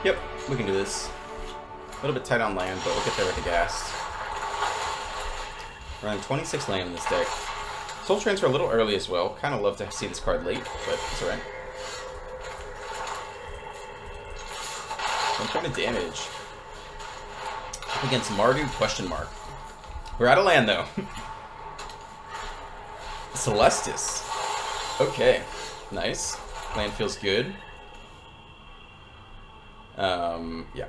Yep, we can do this. A little bit tight on land, but we'll get there with the gas. We're running 26 land in this deck. Soul Transfer a little early as well. Kind of love to see this card late, but it's alright. 1 point of damage. Up against Mardu question mark. We're out of land though. Celestis. Okay. Nice. Land feels good. Yeah.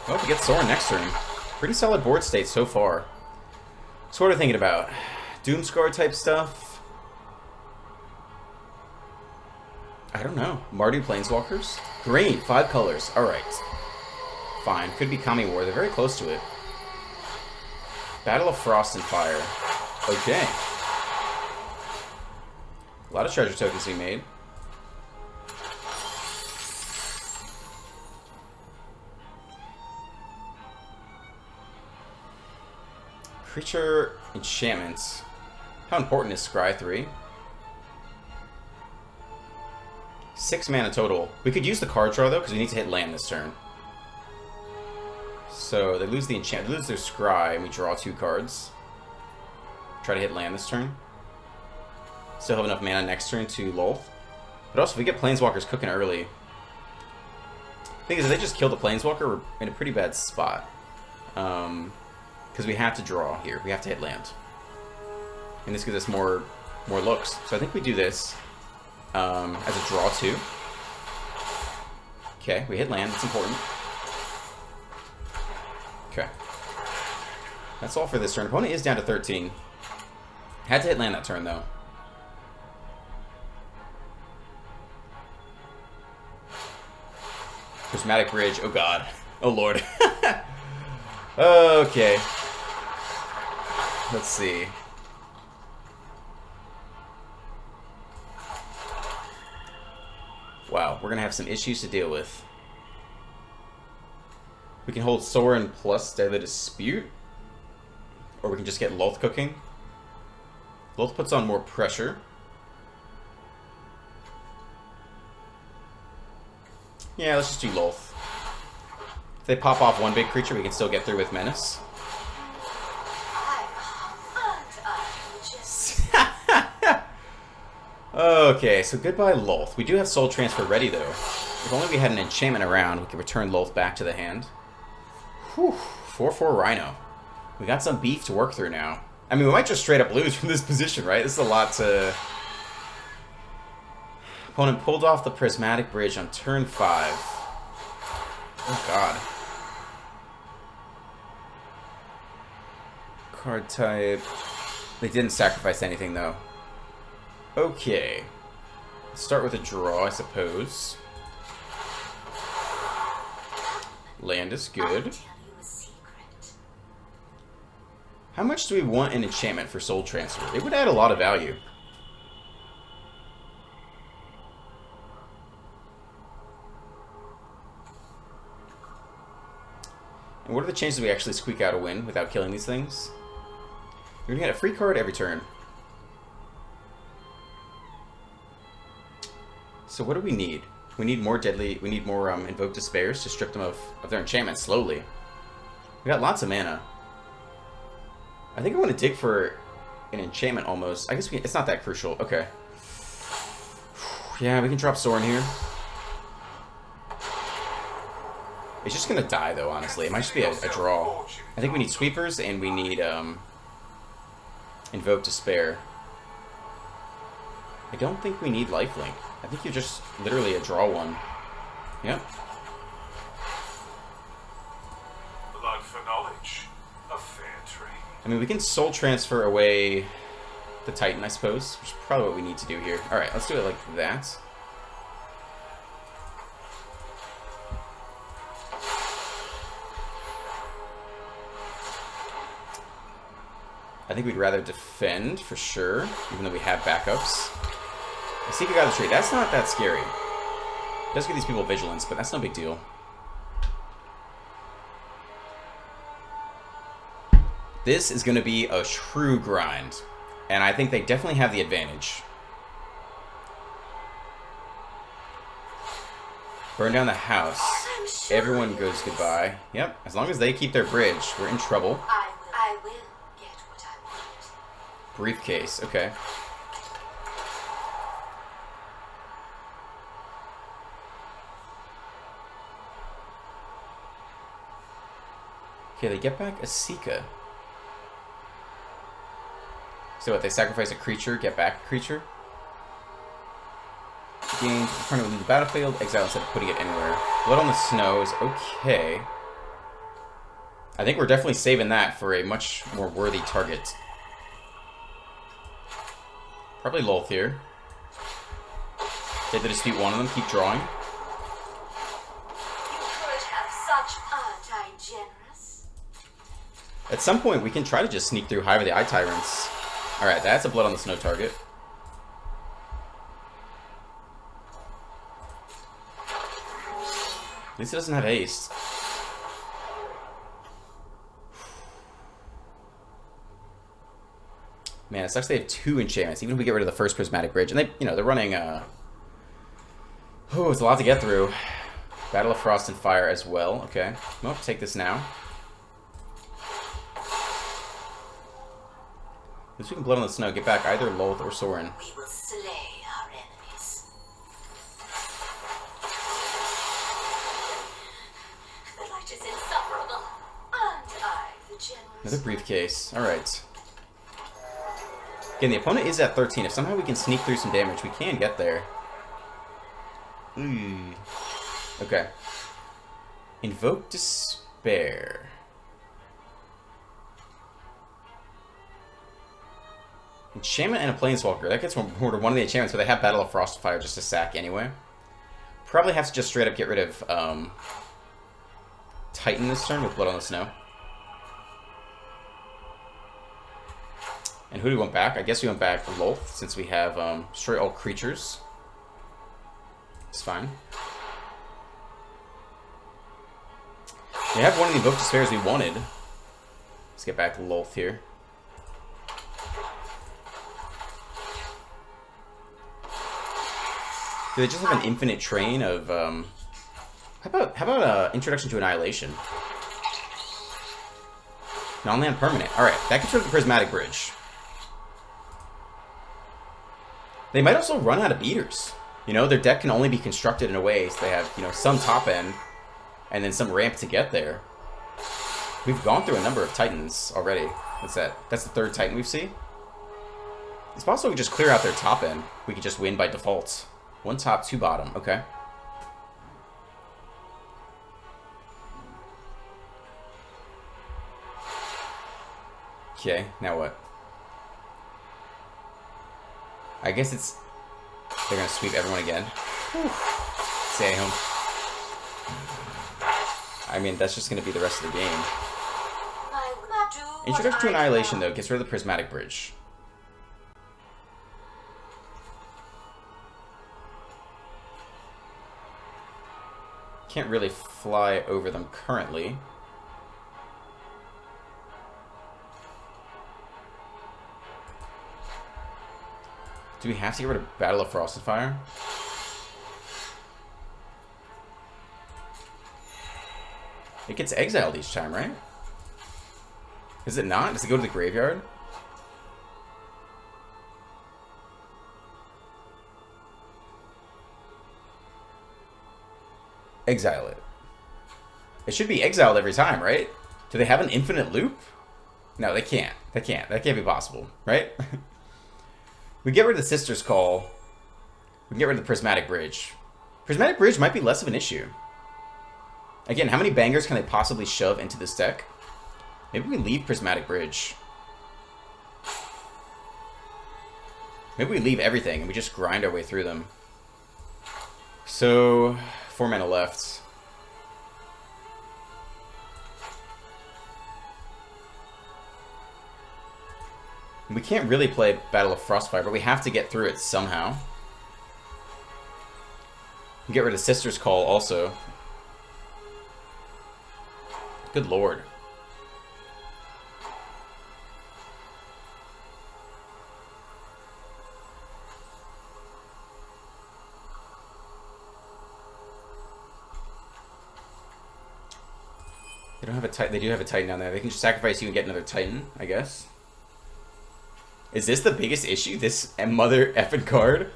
Well, we get Sorin next turn. Pretty solid board state so far. Sort of thinking about Doomscar type stuff. I don't know. Mardu Planeswalkers? Green, 5 colors. Alright. Fine. Could be Kami War. They're very close to it. Battle of Frost and Fire. Okay. A lot of treasure tokens we made. Creature enchantments. How important is Scry 3? 6 mana total. We could use the card draw though, because we need to hit land this turn. So they lose the enchant, they lose their Scry, and we draw 2 cards. Try to hit land this turn. Still have enough mana next turn to Lolth. But also, if we get Planeswalkers cooking early... Thing is, if they just kill the Planeswalker, we're in a pretty bad spot. Because we have to draw here. We have to hit land. And this gives us more looks. So I think we do this as a draw 2. Okay, we hit land. That's important. Okay. That's all for this turn. Opponent is down to 13. Had to hit land that turn, though. Prismatic Bridge. Oh, God. Oh, Lord. Okay. Let's see. Wow, we're going to have some issues to deal with. We can hold Sorin plus Deadly Dispute. Or we can just get Lolth cooking. Lolth puts on more pressure. Yeah, let's just do Lolth. If they pop off one big creature, we can still get through with Menace. Okay, so goodbye Lolth. We do have Soul Transfer ready, though. If only we had an enchantment around, we could return Lolth back to the hand. Whew, 4/4 Rhino. We got some beef to work through now. I mean, we might just straight up lose from this position, right? This is a lot to... Opponent pulled off the Prismatic Bridge on turn 5. Oh, God. Card type... They didn't sacrifice anything, though. Okay. Let's start with a draw, I suppose. Land is good. How much do we want an enchantment for Soul Transfer? It would add a lot of value. And what are the chances we actually squeak out a win without killing these things? You're gonna get a free card every turn. So what do we need? We need more deadly. We need more Invoke Despairs to strip them of their enchantments slowly. We got lots of mana. I think I want to dig for an enchantment almost. I guess it's not that crucial. Okay. Yeah, we can drop Sorin here. It's just gonna die though, honestly. It might just be a draw. I think we need sweepers and we need Invoke Despair. I don't think we need lifelink. I think you're just literally a draw 1. Yep. Blood for knowledge. A fair trade. I mean, we can Soul Transfer away the Titan, I suppose, which is probably what we need to do here. Alright, let's do it like that. I think we'd rather defend, for sure, even though we have backups. I see we got a trade. That's not that scary. It does give these people vigilance, but that's no big deal. This is going to be a true grind. And I think they definitely have the advantage. Burn down the house. Everyone goes goodbye. Yep, as long as they keep their bridge, we're in trouble. I will get what I want. Briefcase, okay. Okay, they get back a Sika. So what, they sacrifice a creature, get back a creature? Gain, opponent will leave the battlefield, exile instead of putting it anywhere. Blood on the Snow is okay. I think we're definitely saving that for a much more worthy target. Probably Lolth here. Take the dispute one of them, keep drawing. You could have such anti-generous. At some point, we can try to just sneak through Hive of the Eye Tyrants. Alright, that's a Blood on the Snow target. At least it doesn't have haste. Man, it sucks they have 2 enchantments, even if we get rid of the first Prismatic Bridge. And they, you know, they're running, oh, it's a lot to get through. Battle of Frost and Fire as well. Okay. Well, take this now. At least we can Blood on the Snow, get back either Lolth or Sorin. We will slay our enemies. The light is insufferable. And I, the generous. Another briefcase. Alright. Again, the opponent is at 13. If somehow we can sneak through some damage, we can get there. Okay. Invoke Despair. Enchantment and a Planeswalker. That gets more to one of the enchantments, but they have Battle of Frost and Fire just to sack anyway. Probably have to just straight up get rid of Titan this turn with Blood on the Snow. And who do we want back? I guess we want back Lolth, since we have destroy all creatures. It's fine. We have one of the Invoke Despairs we wanted. Let's get back Lolth here. Do they just have an infinite train of how about Introduction to Annihilation? Non-land permanent. Alright, that gets rid of the Prismatic Bridge. They might also run out of beaters. You know, their deck can only be constructed in a way so they have, you know, some top end and then some ramp to get there. We've gone through a number of Titans already. What's that? That's the 3rd Titan we've seen. It's possible we just clear out their top end. We could just win by default. 1 top, 2 bottom. Okay. Okay, now what? I guess it's... They're gonna sweep everyone again. Whew. Stay home. I mean, that's just gonna be the rest of the game. Introduction to Annihilation, though, gets rid of the Prismatic Bridge. Can't really fly over them currently. Do we have to get rid of Battle of Frost and Fire? It gets exiled each time, right? Is it not? Does it go to the graveyard? Exile it. It should be exiled every time, right? Do they have an infinite loop? No, they can't. They can't. That can't be possible, right? We get rid of the Sister's Call. We can get rid of the Prismatic Bridge. Prismatic Bridge might be less of an issue. Again, how many bangers can they possibly shove into this deck? Maybe we leave Prismatic Bridge. Maybe we leave everything and we just grind our way through them. So, 4 mana left. We can't really play Battle of Frostfire, but we have to get through it somehow. Get rid of Sister's Call also. Good lord. don't have a Titan. They do have a Titan down there. They can just sacrifice you and get another Titan, I guess. Is this the biggest issue? This mother effing card?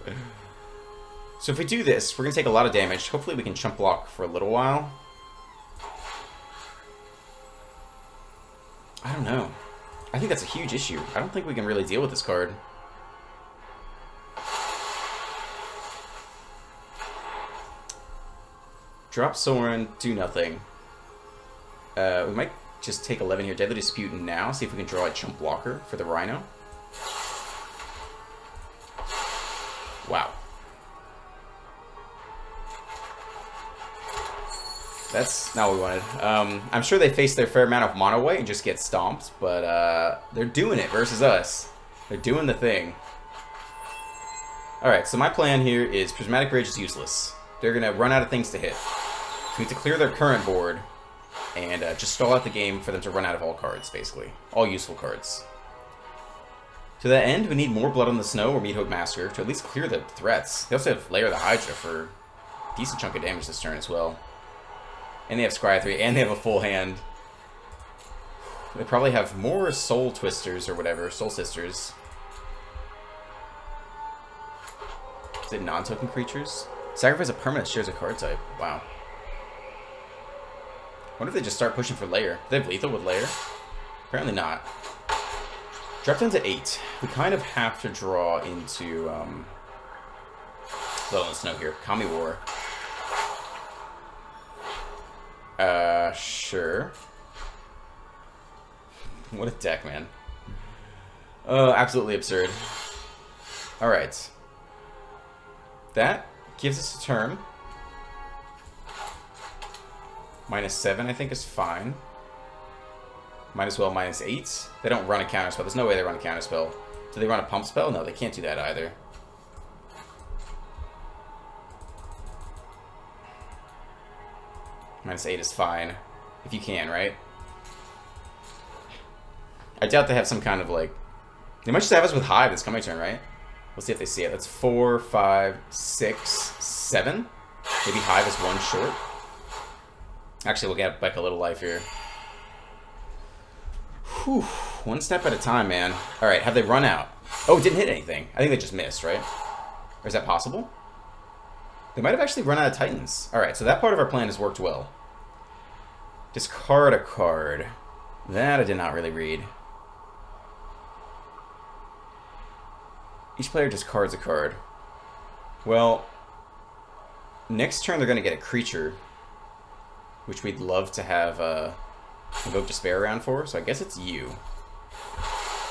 So if we do this, we're going to take a lot of damage. Hopefully we can chump block for a little while. I don't know. I think that's a huge issue. I don't think we can really deal with this card. Drop Soren, do nothing. We might just take 11 here. Deadly Dispute now. See if we can draw a chump blocker for the Rhino. Wow. That's not what we wanted. I'm sure they face their fair amount of mono white and just get stomped, but they're doing it versus us. They're doing the thing. Alright, so my plan here is Prismatic Bridge is useless. They're going to run out of things to hit. So we need to clear their current board and just stall out the game for them to run out of all cards, basically. All useful cards. To that end, we need more Blood on the Snow or Meathook Massacre to at least clear the threats. They also have Lair the Hydra for a decent chunk of damage this turn as well. And they have Scry 3, and they have a full hand. They probably have more Soul Twisters or whatever, Soul Sisters. Is it non-token creatures? Sacrifice a permanent shares a card type. Wow. What if they just start pushing for Lair? Do they have lethal with Lair? Apparently not. Drop down to 8. We kind of have to draw into Blood on the Snow here. Kami War. Sure. What a deck, man. Absolutely absurd. Alright. That gives us a turn. -7, I think, is fine. Might as well -8. They don't run a counterspell. There's no way they run a counterspell. Do they run a pump spell? No, they can't do that either. -8 is fine. If you can, right? I doubt they have some kind of, like... They might just have us with Hive this coming turn, right? We'll see if they see it. That's 4, 5, 6, 7. Maybe Hive is 1 short. Actually, we'll get back a little life here. Whew. One step at a time, man. Alright, have they run out? Oh, it didn't hit anything. I think they just missed, right? Or is that possible? They might have actually run out of Titans. Alright, so that part of our plan has worked well. Discard a card. That I did not really read. Each player discards a card. Well, next turn they're going to get a creature, which we'd love to have Invoke Despair around for, so I guess it's you.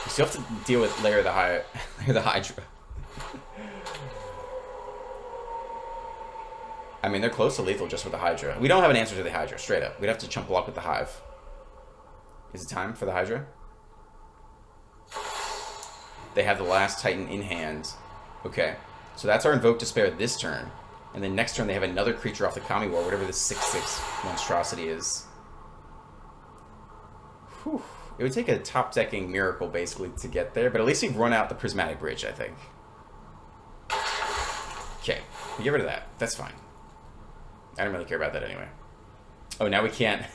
You still have to deal with Lair the Hydra. I mean, they're close to lethal just with the Hydra. We don't have an answer to the Hydra, straight up. We'd have to chump block with the Hive. Is it time for the Hydra? They have the last Titan in hand. Okay, so that's our Invoke Despair this turn. And then next turn they have another creature off the Kami War, whatever this 6/6 monstrosity is. Whew. It would take a top-decking miracle, basically, to get there, but at least we've run out the Prismatic Bridge, I think. Okay, we get rid of that. That's fine. I don't really care about that anyway. Oh, now we can't.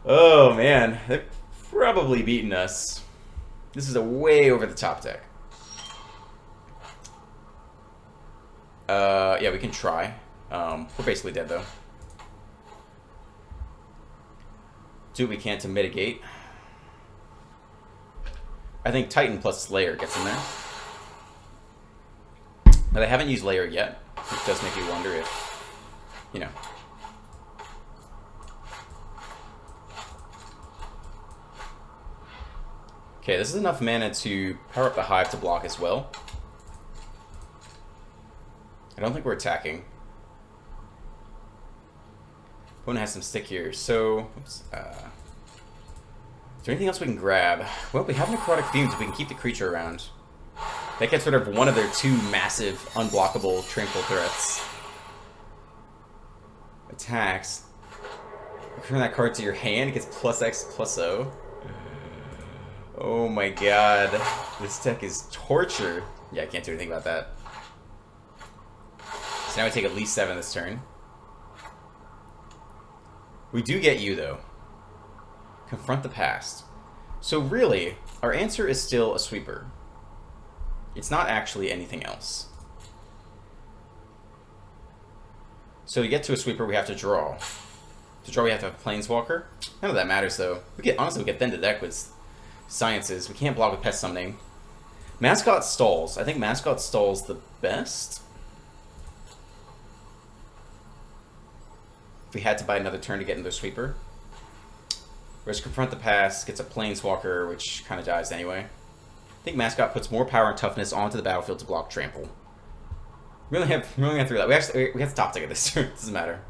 Oh, man. They've probably beaten us. This is a way over the top deck. Yeah, we can try. We're basically dead, though. Do what we can to mitigate. I think Titan plus Lair gets in there. Now, they haven't used Lair yet, which does make you wonder if, you know. Okay, this is enough mana to power up the Hive to block as well. I don't think we're attacking. Opponent has some stick here, so... Oops, is there anything else we can grab? Well, we have Necrotic Fumes if we can keep the creature around. That gets rid of one of their 2 massive, unblockable Tranquil threats. Attacks. Return that card to your hand, it gets +X/+O. Oh my god. This deck is torture. Yeah, I can't do anything about that. So now we take at least 7 this turn. We do get you, though. Confront the past. So really, our answer is still a sweeper. It's not actually anything else. So to get to a sweeper, we have to draw. To draw, we have to have Planeswalker. None of that matters, though. Honestly, we get then to deck with Sciences. We can't block with Pest Summoning. Mascot stalls. I think Mascot stalls the best. If we had to buy another turn to get into a sweeper. Whereas Confront the Past gets a Planeswalker, which kind of dies anyway. I think Mascot puts more power and toughness onto the battlefield to block Trample. We only have 3 left. We have to top ticket this turn. It doesn't matter.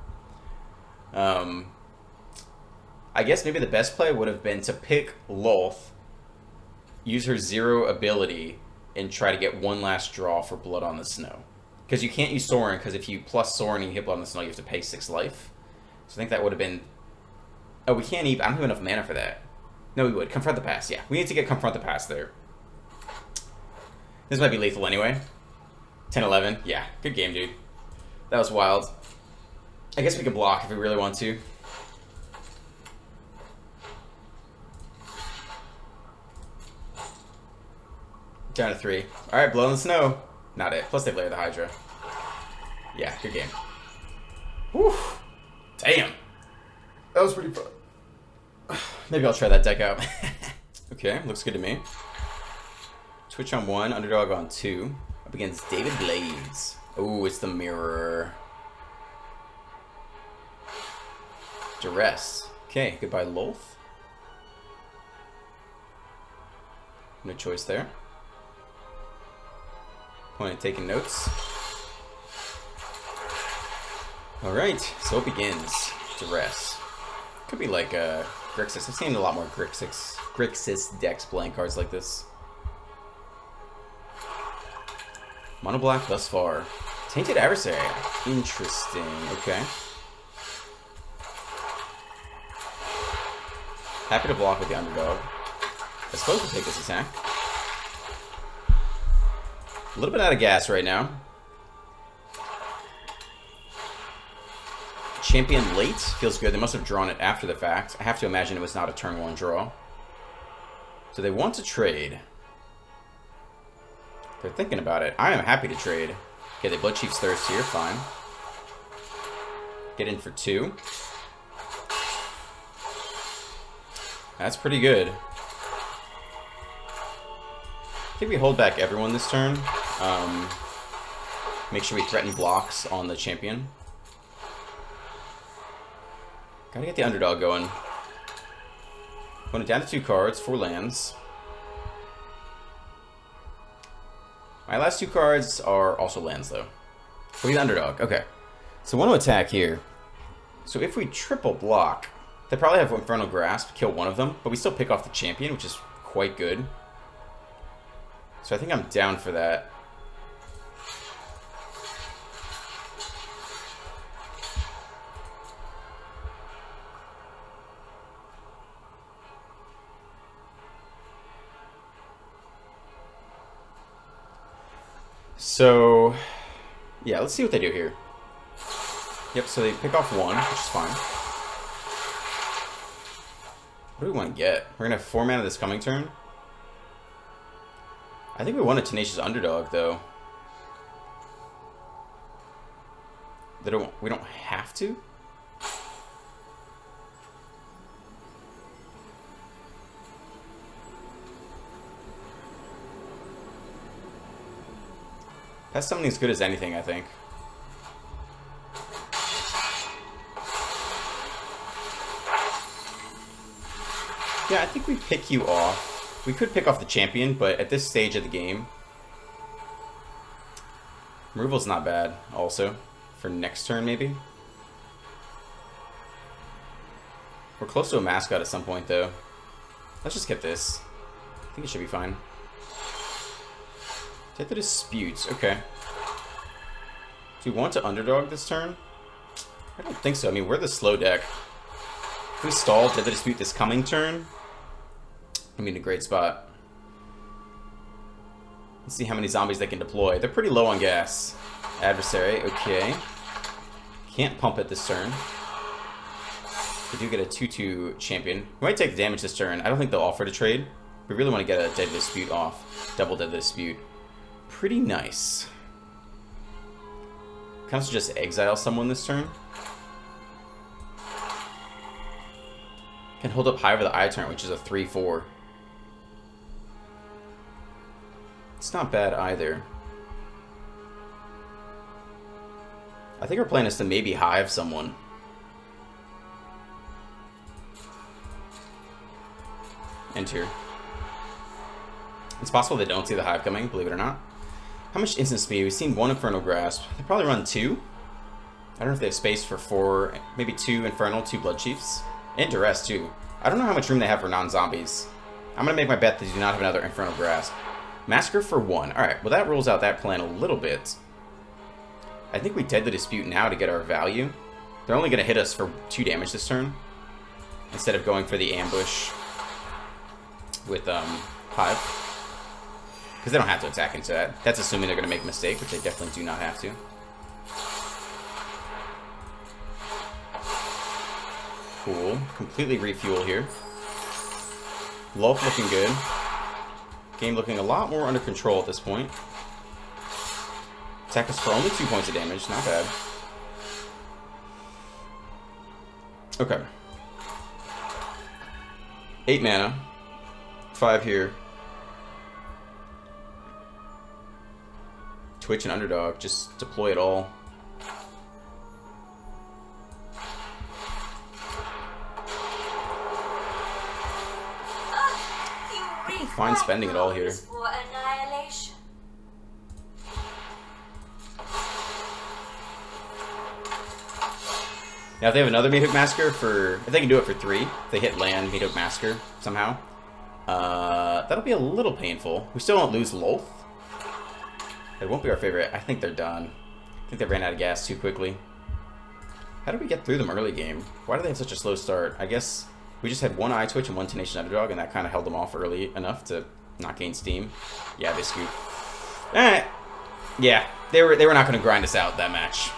I guess maybe the best play would have been to pick Lolth, use her 0 ability, and try to get one last draw for Blood on the Snow. Because you can't use Sorin, because if you plus Sorin and you hit Blood on the Snow, you have to pay 6 life. So I think that would have been... Oh, we can't even... I don't have enough mana for that. No, we would. Confront the Past, yeah. We need to get Confront the Past there. This might be lethal anyway. 10-11. Yeah, good game, dude. That was wild. I guess we can block if we really want to. Down to 3. Alright, Blood on the Snow. Not it. Plus they've layered the Hydra. Yeah, good game. Whew. Damn. That was pretty fun. Maybe I'll try that deck out. Okay, looks good to me. Twitch on 1, Underdog on 2. Up against David Blades. Oh, it's the Mirror. Duress. Okay, goodbye Lolth. No choice there. Opponent taking notes. Alright, so it begins. Duress. Could be like Grixis. I've seen a lot more Grixis decks playing cards like this. Mono black thus far. Tainted Adversary. Interesting. Okay. Happy to block with the Underdog. I suppose we'll take this attack. A little bit out of gas right now. Champion late. Feels good. They must have drawn it after the fact. I have to imagine it was not a turn 1 draw. So they want to trade. They're thinking about it. I am happy to trade. Okay, they Blood Chief's Thirst here. Fine. Get in for 2. That's pretty good. I think we hold back everyone this turn. Make sure we threaten blocks on the champion. Gotta get the Underdog going. Going down to 2 cards, 4 lands. My last 2 cards are also lands, though. For the Underdog. Okay. So want to attack here. So if we triple block, they probably have Infernal Grasp, kill one of them, but we still pick off the champion, which is quite good. So I think I'm down for that. So, yeah, let's see what they do here. Yep, so they pick off 1, which is fine. What do we want to get? We're going to have 4 mana this coming turn. I think we want a Tenacious Underdog, though. We don't have to? That's something as good as anything, I think. Yeah, I think we pick you off. We could pick off the champion, but at this stage of the game, removal's not bad, also. For next turn, maybe? We're close to a Mascot at some point, though. Let's just get this. I think it should be fine. Take the Disputes. Okay. Do we want to Underdog this turn? I don't think so. I mean, we're the slow deck. If we stall Dead the Dispute this coming turn, I'm in a great spot. Let's see how many zombies they can deploy. They're pretty low on gas. Adversary. Okay. Can't pump it this turn. We do get a 2/2 champion. We might take the damage this turn. I don't think they'll offer to trade. We really want to get a Deadly Dispute off. Double Deadly Dispute. Pretty nice. Can also just exile someone this turn. Can hold up high for the eye turn, which is a 3/4. It's not bad either. I think our plan is to maybe hive someone. Enter. It's possible they don't see the hive coming, believe it or not. How much instant speed? We've seen 1 Infernal Grasp. They probably run 2. I don't know if they have space for 4, maybe 2 Infernal, 2 Blood Chiefs. And Duress, too. I don't know how much room they have for non-zombies. I'm going to make my bet that they do not have another Infernal Grasp. Massacre for 1. Alright, well that rules out that plan a little bit. I think we Deadly Dispute now to get our value. They're only going to hit us for 2 damage this turn, instead of going for the ambush with Hive. Because they don't have to attack into that. That's assuming they're going to make a mistake, which they definitely do not have to. Cool. Completely refuel here. Lulf looking good. Game looking a lot more under control at this point. Attack us for only 2 points of damage. Not bad. Okay. 8 mana. 5 here. Twitch and Underdog. Just deploy it all. Fine spending it all here. Now if they have another Meathook Massacre for... If they can do it for 3, if they hit land Meathook Massacre somehow, that'll be a little painful. We still don't lose Lolth. It won't be our favorite. I think they're done. I think they ran out of gas too quickly. How did we get through them early game? Why do they have such a slow start? I guess we just had 1 Eye Twitch and 1 Tenacious Underdog, and that kind of held them off early enough to not gain steam. Yeah, they scoop. Alright. Yeah, they were not going to grind us out that match.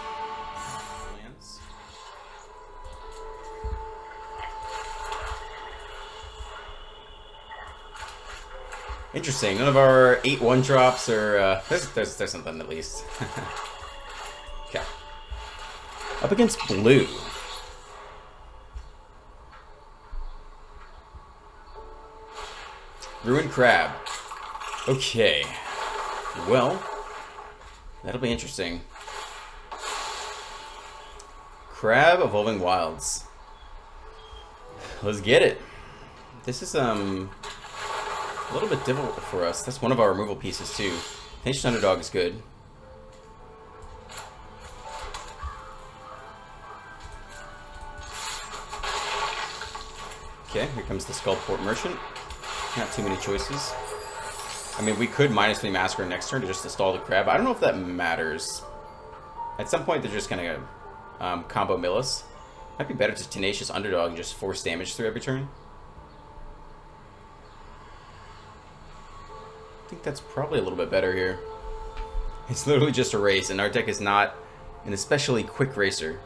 Interesting. None of our 8 1-drops or there's something at least. Okay. Up against blue. Ruined Crab. Okay. Well, that'll be interesting. Crab Evolving Wilds. Let's get it. This is a little bit difficult for us. That's one of our removal pieces too. Tenacious Underdog is good. Okay, here comes the Skullport Merchant. Not too many choices. I mean, we could -3 Massacre next turn to just install the crab. I don't know if that matters. At some point, they're just gonna combo mill us. Might be better to Tenacious Underdog and just force damage through every turn. I think that's probably a little bit better here. It's literally just a race, and our deck is not an especially quick racer.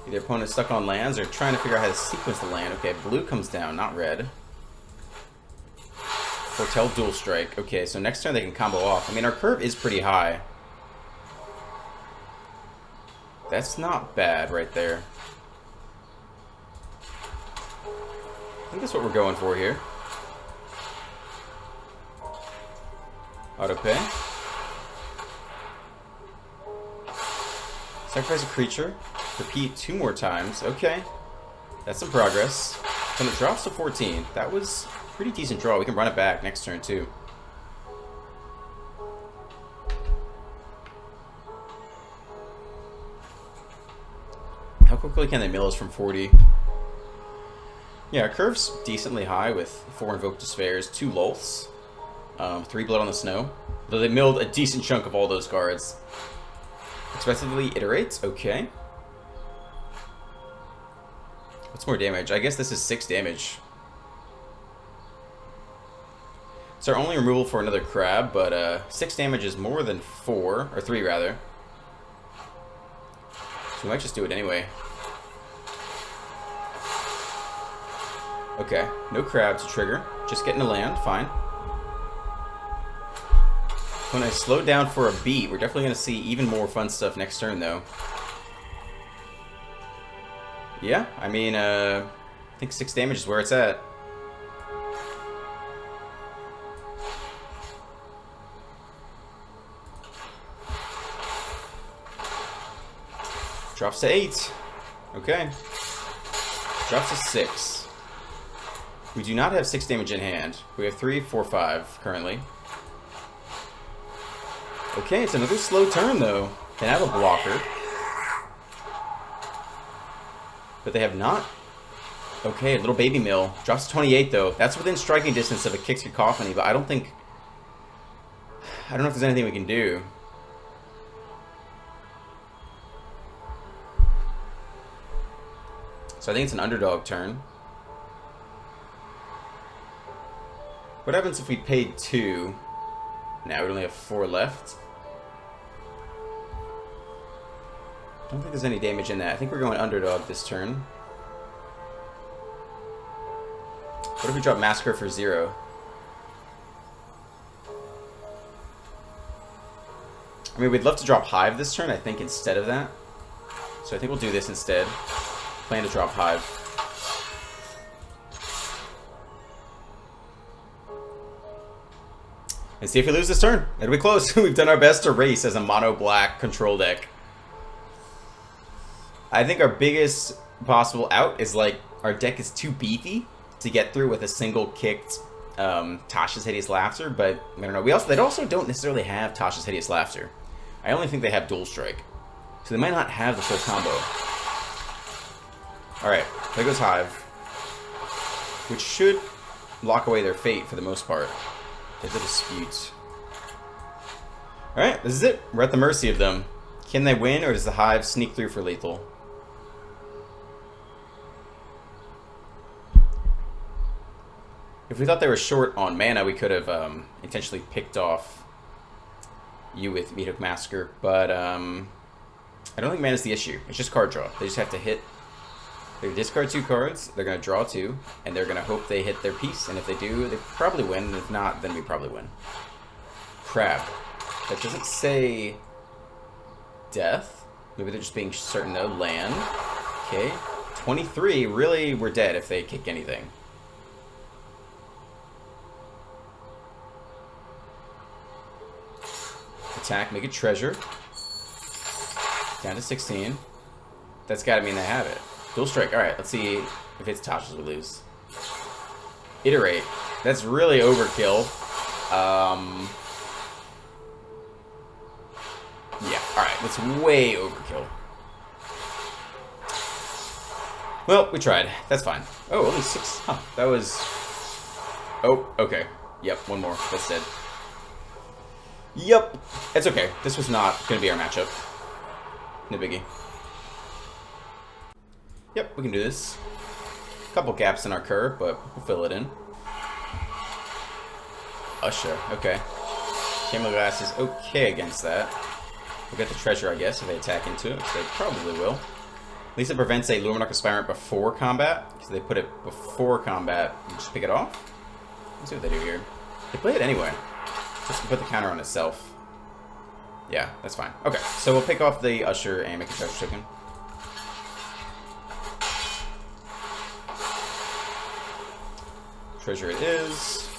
Either opponent stuck on lands or trying to figure out how to sequence the land. Okay, blue comes down, not red. Foretell Dual Strike. Okay, so next turn they can combo off. I mean, our curve is pretty high. That's not bad right there. I think that's what we're going for here. Autopay. Sacrifice a creature. Repeat 2 more times. Okay. That's some progress. And it drops to 14. That was a pretty decent draw. We can run it back next turn too. How quickly can they mill us from 40? Yeah, our curve's decently high with 4 Invoked Despairs, 2 Lolths, 3 Blood on the Snow. Though they milled a decent chunk of all those cards. Expressively iterates. Okay. What's more damage? I guess this is 6 damage. It's our only removal for another crab, but 6 damage is more than 4, or 3 rather. So we might just do it anyway. Okay, no crab to trigger. Just getting to land, fine. When I slow down for a beat, we're definitely going to see even more fun stuff next turn, though. Yeah, I mean, I think 6 damage is where it's at. Drops to 8. Okay. Drops to 6. We do not have 6 damage in hand. We have 3, 4, 5 currently. Okay, it's another slow turn though. They have a blocker. But they have not. Okay, little baby mill. Drops to 28 though. That's within striking distance of a Kick's Cacophony, but I don't know if there's anything we can do. So I think it's an underdog turn. What happens if we paid 2? Now we only have 4 left. I don't think there's any damage in that. I think we're going underdog this turn. What if we drop Massacre for 0? I mean, we'd love to drop Hive this turn, I think, instead of that. So I think we'll do this instead. Plan to drop Hive. And see if we lose this turn. It'll be close. We've done our best to race as a mono-black control deck. I think our biggest possible out is like our deck is too beefy to get through with a single kicked Tasha's Hideous Laughter, but I don't know. They also don't necessarily have Tasha's Hideous Laughter. I only think they have Dual Strike. So they might not have the full combo. Alright, there goes Hive. Which should lock away their fate for the most part. There's a dispute. Alright, this is it. We're at the mercy of them. Can they win, or does the Hive sneak through for lethal? If we thought they were short on mana, we could have intentionally picked off you with Meathook Massacre, but I don't think mana's the issue. It's just card draw. They just have to hit. They're going to discard 2 cards, they're going to draw 2, and they're going to hope they hit their piece, and if they do, they probably win, and if not, then we probably win. Crab. That doesn't say death. Maybe they're just being certain though. Land. Okay. 23, really, we're dead if they kick anything. Attack, make a treasure. Down to 16. That's gotta mean they have it. Dual Strike. Alright, let's see if it's Tasha's we lose. Iterate. That's really overkill. Yeah, alright, that's way overkill. Well, we tried. That's fine. Oh, only 6. Huh, that was... Oh, okay. Yep, one more. That's dead. Yep. It's okay. This was not going to be our matchup. No biggie. Yep, we can do this. Couple gaps in our curve, but we'll fill it in. Usher, okay. Camel Glass is okay against that. We'll get the treasure, I guess, if they attack into it, which they probably will. At least it prevents a Luminarch Aspirant before combat. So they put it before combat and just pick it off. Let's see what they do here. They play it anyway. Just put the counter on itself. Yeah, that's fine. Okay, so we'll pick off the Usher and make a treasure token. Treasure it is.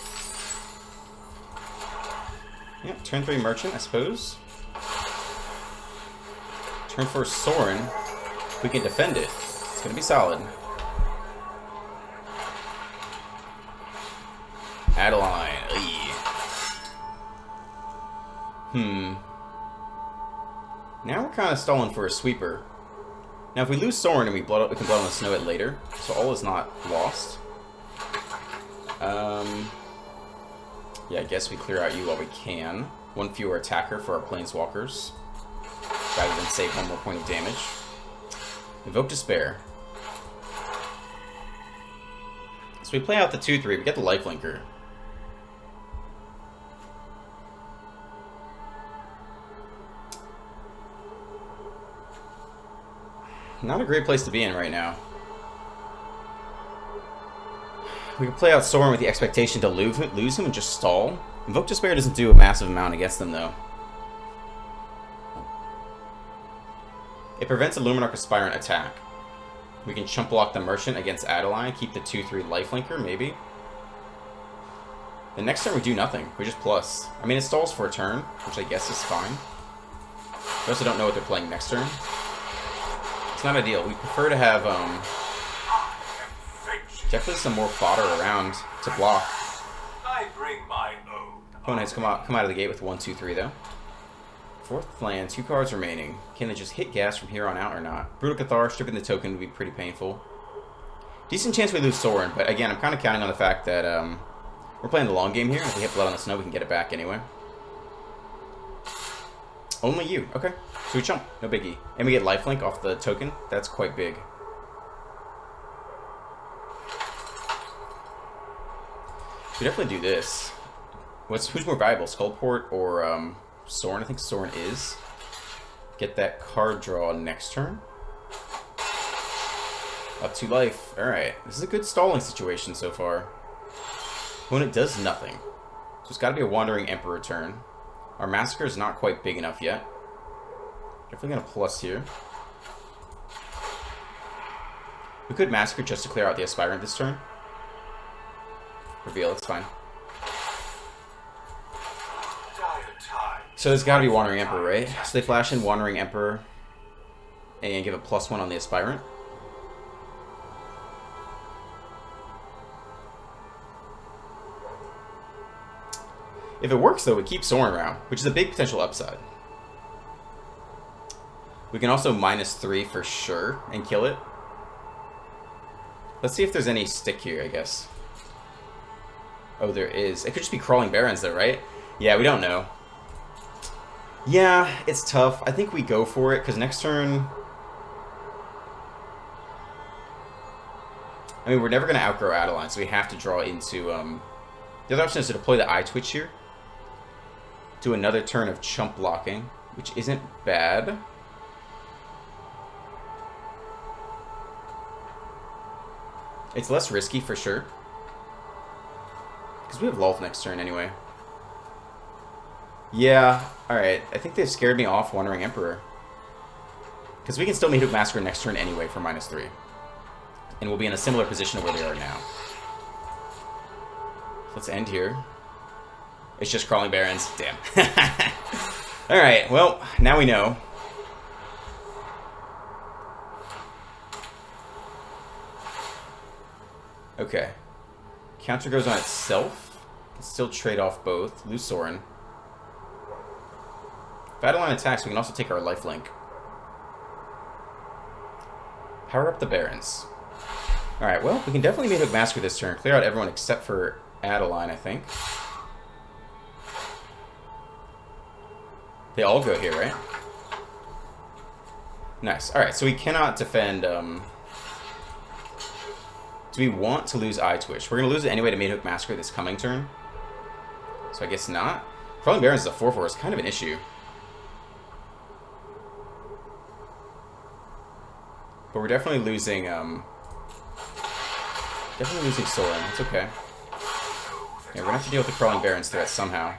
Yeah, turn 3 Merchant, I suppose. Turn 4 Sorin. We can defend it. It's gonna be solid. Adeline. Now we're kind of stalling for a sweeper. Now if we lose Sorin and we can blood on the snow it later, so all is not lost. Yeah, I guess we clear out you while we can. 1 fewer attacker for our planeswalkers, rather than save 1 more point of damage. Invoke Despair. So we play out the 2-3, we get the lifelinker. Not a great place to be in right now. We can play out Soren with the expectation to lose him and just stall. Invoke Despair doesn't do a massive amount against them, though. It prevents a Luminarch Aspirant attack. We can chump block the Merchant against Adeline, keep the 2/3 lifelinker, maybe. The next turn we do nothing. We just plus. I mean, it stalls for a turn, which I guess is fine. We also don't know what they're playing next turn. It's not ideal. We prefer to have definitely some more fodder around to block. I bring my own. Opponents come out of the gate with 1, 2, 3 though. Fourth land, 2 cards remaining. Can they just hit gas from here on out or not? Brutal Cathar, stripping the token would be pretty painful. Decent chance we lose Soren, but again, I'm kind of counting on the fact that we're playing the long game here. If we hit Blood on the Snow, we can get it back anyway. Only you. Okay. So we chump. No biggie. And we get lifelink off the token. That's quite big. We definitely do this. Who's more valuable, Skullport or Soren? I think Soren is. Get that card draw next turn. Up 2 life. Alright. This is a good stalling situation so far. Opponent does nothing. So it's got to be a Wandering Emperor turn. Our Massacre is not quite big enough yet. Definitely going to plus here. We could Massacre just to clear out the Aspirant this turn. Reveal, it's fine. So there's got to be Wandering Emperor, right? So they flash in Wandering Emperor and give a +1 on the Aspirant. If it works, though, we keep Soren around, which is a big potential upside. We can also -3 for sure and kill it. Let's see if there's any stick here, I guess. Oh, there is. It could just be Crawling Barrens, though, right? Yeah, we don't know. Yeah, it's tough. I think we go for it, because next turn... I mean, we're never going to outgrow Adeline, so we have to draw into... The other option is to deploy the Eye Twitch here. Do another turn of chump blocking, which isn't bad. It's less risky for sure. Because we have Lulth next turn anyway. Yeah, alright. I think they've scared me off Wandering Emperor. Because we can still Meathook Massacre next turn anyway for -3. And we'll be in a similar position to where they are now. Let's end here. It's just Crawling Barrens. Damn. Alright, well, now we know. Okay. Counter goes on itself. Can still trade off both. Lose Soren. If Adeline attacks, we can also take our lifelink. Power up the Barrens. Alright, well, we can definitely Meathook Massacre this turn. Clear out everyone except for Adeline, I think. They all go here, right? Nice. Alright, so we cannot defend... Do we want to lose Eye Twitch? We're going to lose it anyway to Meathook Massacre this coming turn. So I guess not. Crawling Barrens is a 4/4 is kind of an issue. But we're definitely losing... Definitely losing Soren. It's okay. Yeah, we're going to have to deal with the Crawling Barrens threat somehow.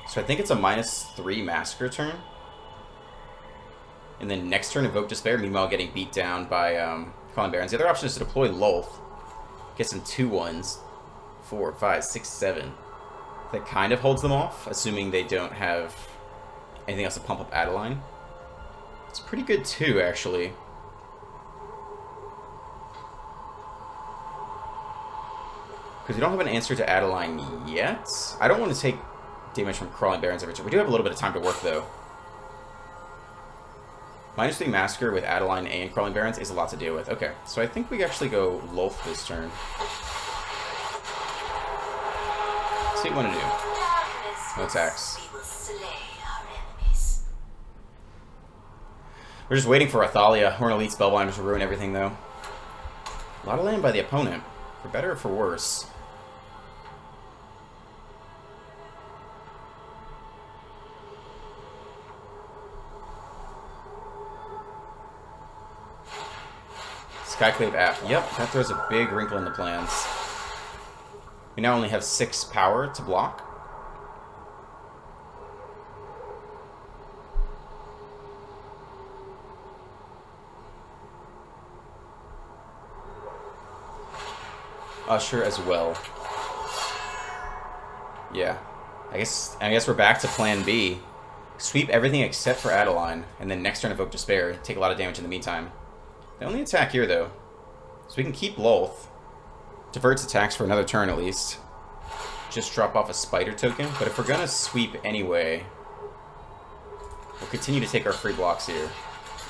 So I think it's a -3 Massacre turn. And then next turn, Invoke Despair, meanwhile getting beat down by Crawling Barrens. The other option is to deploy Lulth. Get some 2/1s. 4, 5, 6, 7. That kind of holds them off, assuming they don't have anything else to pump up Adeline. It's pretty good too, actually. Because we don't have an answer to Adeline yet. I don't want to take damage from Crawling Barrens every turn. We do have a little bit of time to work, though. -3 Massacre with Adeline and Crawling Barrens is a lot to deal with. Okay, so I think we actually go Lulth this turn. Let's see what we want to do. No attacks. We're just waiting for Athalia. We're an Elite Spellbinder to ruin everything, though. A lot of land by the opponent. For better or for worse. Skyclave app. Yep, that throws a big wrinkle in the plans. We now only have 6 power to block. Usher as well. Yeah. I guess we're back to plan B. Sweep everything except for Adeline, and then next turn evoke Despair. Take a lot of damage in the meantime. They only attack here though. So we can keep Lolth. Diverts attacks for another turn at least. Just drop off a spider token. But if we're gonna sweep anyway, we'll continue to take our free blocks here.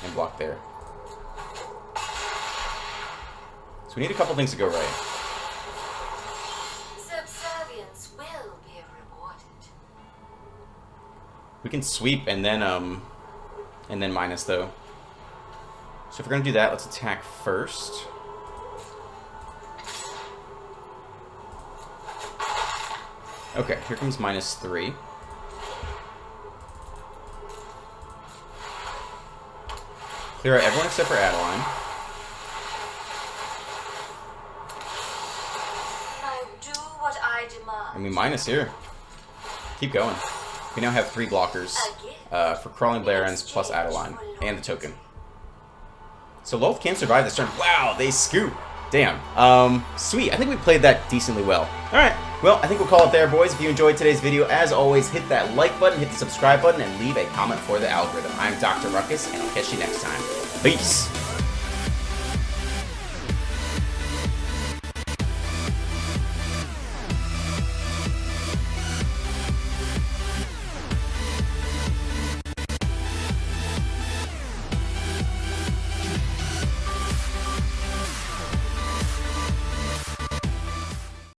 And block there. So we need a couple things to go right. Subservience will be rewarded. We can sweep and then minus though. So if we're gonna do that, let's attack first. Okay, here comes -3. Clear out everyone except for Adeline. I do what I demand. And we minus here. Keep going. We now have 3 blockers for Crawling Blairens plus Adeline and the token. So Lolth can't survive this turn. Wow, they scoop. Damn. Sweet. I think we played that decently well. Alright. Well, I think we'll call it there, boys. If you enjoyed today's video, as always, hit that like button, hit the subscribe button, and leave a comment for the algorithm. I'm Dr. Ruckus, and I'll catch you next time. Peace.